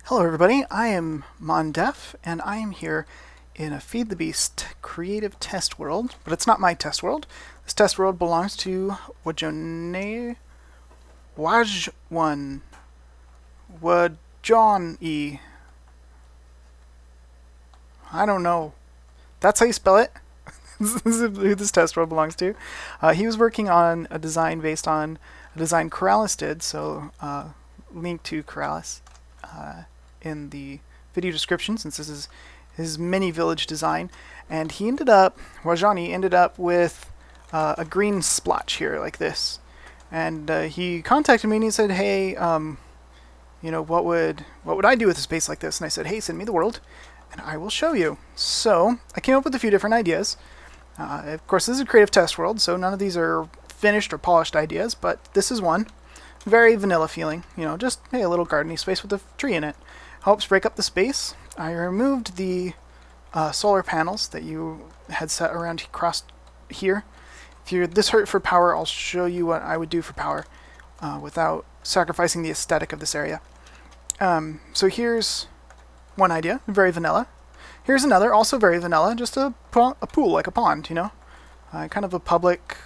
Hello everybody, I am Mondef, and I am here in a Feed the Beast creative test world, but it's not my test world. This test world belongs to TheWajone, TheWajone. I don't know. That's how you spell it. This is who this test world belongs to. He was working on a design based on a design Keralis did, so link to Keralis in the video description, since this is his mini village design. And he ended up, Wajani ended up with a green splotch here like this. And he contacted me and he said, hey, what would I do with a space like this? And I said, hey, send me the world and I will show you. So I came up with a few different ideas. Of course, this is a creative test world, so none of these are finished or polished ideas, but this is one. Very vanilla feeling, just, hey, a little gardeny space with a tree in it. Helps break up the space. I removed the solar panels that you had set around across here. If you're this hurt for power, I'll show you what I would do for power without sacrificing the aesthetic of this area. So here's one idea, very vanilla. Here's another, also very vanilla, just a pool, like a pond, kind of a public,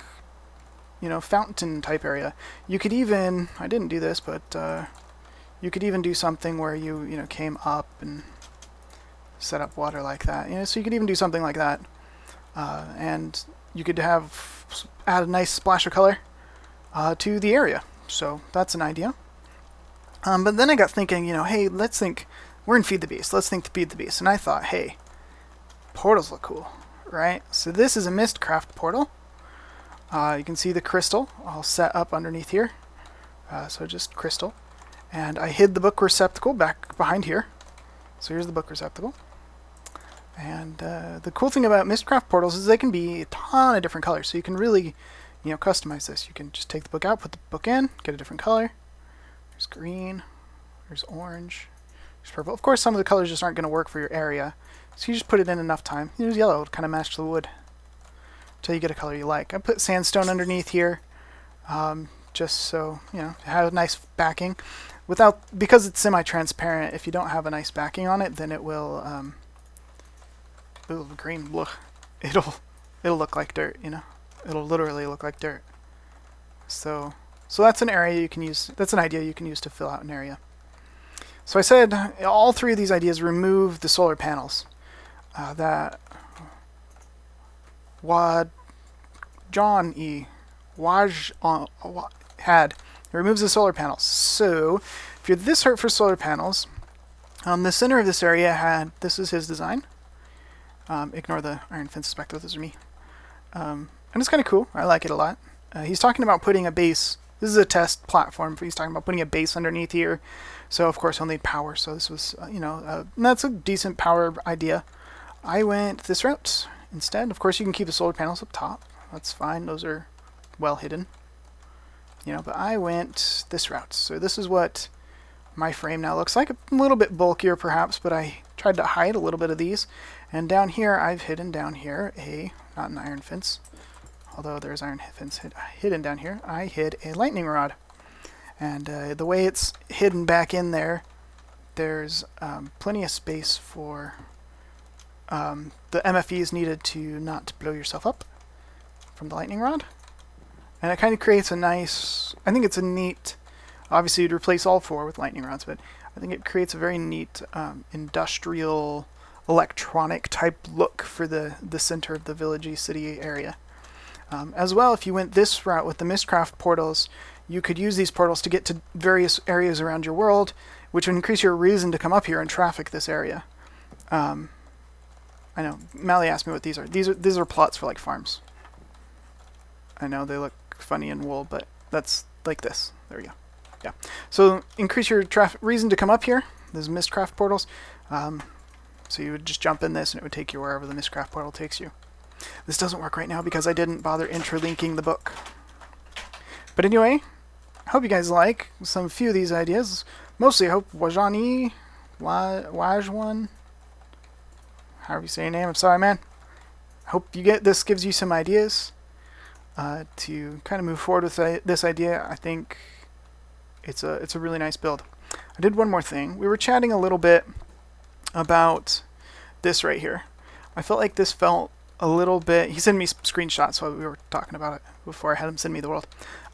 fountain type area. You could even, I didn't do this, but you could even do something where you came up and set up water like that. So you could even do something like that, and you could add a nice splash of color to the area. So that's an idea. But then I got thinking, hey, let's think. We're in Feed the Beast. Let's think to Feed the Beast. And I thought, hey, portals look cool, right? So this is a Mistcraft portal. You can see the crystal all set up underneath here. So just crystal. And I hid the book receptacle back behind here. So here's the book receptacle. And the cool thing about Mistcraft portals is they can be a ton of different colors. So you can really, customize this. You can just take the book out, put the book in, get a different color. There's green. There's orange. There's purple. Of course, some of the colors just aren't going to work for your area. So you just put it in enough time. Here's yellow to kind of match the wood until you get a color you like. I put sandstone underneath here, just so, have a nice backing. Because it's semi-transparent, if you don't have a nice backing on it, then it will, green, look, it'll look like dirt, It'll literally look like dirt. So that's an area you can use, that's an idea you can use to fill out an area. So I said all three of these ideas remove the solar panels that Waj had. It removes the solar panels. So if you're this hurt for solar panels, the center of this area this is his design. Ignore the iron fence back there, those are me. And it's kind of cool. I like it a lot. He's talking about putting a base. This is a test platform. He's talking about putting a base underneath here. So, of course, he'll need power. So this was, that's a decent power idea. I went this route instead. Of course, you can keep the solar panels up top. That's fine. Those are well hidden. But I went this route. So this is what my frame now looks like. A little bit bulkier, perhaps, but I tried to hide a little bit of these. And down here, I've hidden down here not an iron fence, although there's iron fence hidden down here. I hid a lightning rod. And the way it's hidden back in there, there's plenty of space for the MFEs needed to not blow yourself up from the lightning rod. And it kind of creates a nice, I think it's a neat, obviously you'd replace all four with lightning rods, but I think it creates a very neat industrial, electronic type look for the center of the villagey city area. As well, if you went this route with the Mistcraft portals, you could use these portals to get to various areas around your world, which would increase your reason to come up here and traffic this area. I know, Mally asked me what these are. These are plots for like farms. I know they look funny in wool, but that's like this. There we go. Yeah. So increase your reason to come up here. These Mistcraft portals. So you would just jump in this and it would take you wherever the Mistcraft portal takes you. This doesn't work right now because I didn't bother interlinking the book. But anyway, I hope you guys like few of these ideas. Mostly I hope Wajone, however you say your name, I'm sorry man. I hope this gives you some ideas to kind of move forward with this idea. I think it's a really nice build. I did one more thing. We were chatting a little bit about this right here. I felt like this felt a little bit... He sent me screenshots while we were talking about it before I had him send me the world.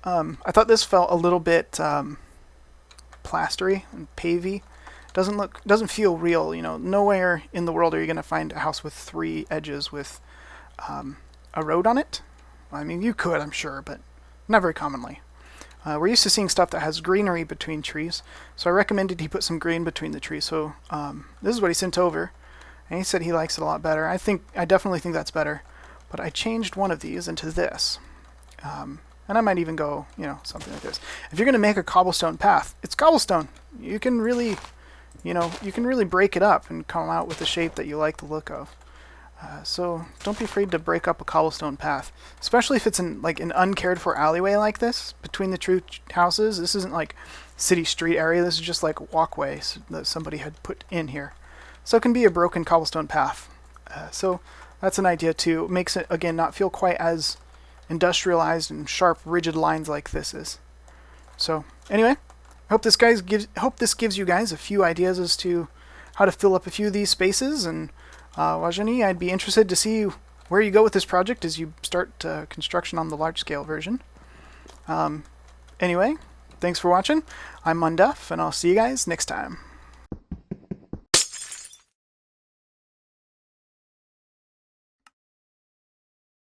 I thought this felt a little bit plastery and pavey. Doesn't feel real. You know, nowhere in the world are you going to find a house with 3 edges with a road on it. I mean, you could, I'm sure, but not very commonly. We're used to seeing stuff that has greenery between trees, so I recommended he put some green between the trees. So this is what he sent over, and he said he likes it a lot better. I definitely think that's better, but I changed one of these into this, and I might even go, you know, something like this. If you're going to make a cobblestone path, it's cobblestone. You can really, you know, you can really break it up and come out with a shape that you like the look of. So don't be afraid to break up a cobblestone path, especially if it's in like an uncared for alleyway like this between the two houses. This isn't like city street area. This is just like walkways that somebody had put in here. So it can be a broken cobblestone path. So that's an idea too. It makes it, again, not feel quite as industrialized and sharp, rigid lines like this is. So anyway, hope this gives you guys a few ideas as to how to fill up a few of these spaces. And TheWajone, I'd be interested to see where you go with this project as you start construction on the large-scale version. Anyway, thanks for watching. I'm Mondef, and I'll see you guys next time.